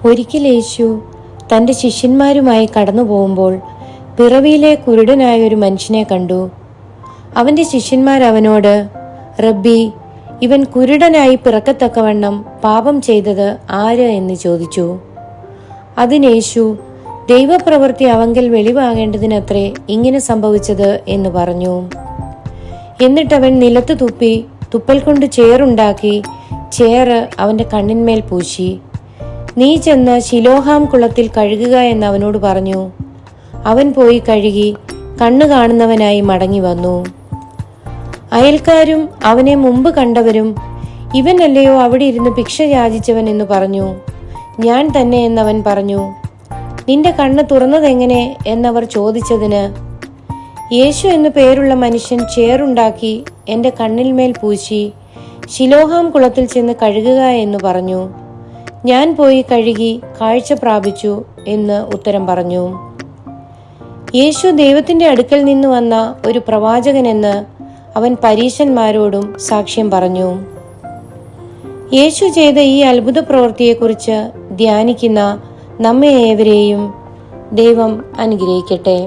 ഒരിക്കൽ യേശു തൻ്റെ ശിഷ്യന്മാരുമായി കടന്നു പോകുമ്പോൾ പിറവിയിലെ കുരുടനായ ഒരു മനുഷ്യനെ കണ്ടു. അവൻ്റെ ശിഷ്യന്മാർ അവനോട്, റബ്ബി, ഇവൻ കുരുടനായി പിറക്കത്തക്കവണ്ണം പാപം ചെയ്തത് ആര് എന്ന് ചോദിച്ചു. അതിന് യേശു, ദൈവപ്രവൃത്തി അവങ്കൽ വെളിവാകേണ്ടതിനത്രേ ഇങ്ങനെ സംഭവിച്ചത് എന്ന് പറഞ്ഞു. എന്നിട്ടവൻ നിലത്ത് തുപ്പി തുപ്പൽ കൊണ്ട് ചേറുണ്ടാക്കി ചേറ് അവൻ്റെ കണ്ണിന്മേൽ പൂശി. നീ ചെന്ന് ശിലോഹാം കുളത്തിൽ കഴുകുക എന്ന് അവനോട് പറഞ്ഞു. അവൻ പോയി കഴുകി കണ്ണു കാണുന്നവനായി മടങ്ങി വന്നു. അയൽക്കാരും അവനെ മുമ്പ് കണ്ടവരും, ഇവനല്ലയോ അവിടെ ഇരുന്ന് ഭിക്ഷ യാചിച്ചവൻ എന്ന് പറഞ്ഞു. ഞാൻ തന്നെ എന്നവൻ പറഞ്ഞു. നിന്റെ കണ്ണ് തുറന്നതെങ്ങനെ എന്നവർ ചോദിച്ചതിന്, യേശു എന്നു പേരുള്ള മനുഷ്യൻ ചേറുണ്ടാക്കി എൻ്റെ കണ്ണിന്മേൽ പൂശി ശിലോഹാം കുളത്തിൽ ചെന്ന് കഴുകുക എന്ന് പറഞ്ഞു. ഞാൻ പോയി കഴുകി കാഴ്ച പ്രാപിച്ചു എന്ന് ഉത്തരം പറഞ്ഞു. യേശു ദൈവത്തിൻ്റെ അടുക്കൽ നിന്ന് വന്ന ഒരു പ്രവാചകനെന്ന് അവൻ പരീശന്മാരോടും സാക്ഷ്യം പറഞ്ഞു. യേശു ചെയ്ത ഈ അത്ഭുത പ്രവൃത്തിയെക്കുറിച്ച് ധ്യാനിക്കുന്ന നമ്മെ ഏവരെയും ദൈവം അനുഗ്രഹിക്കട്ടെ.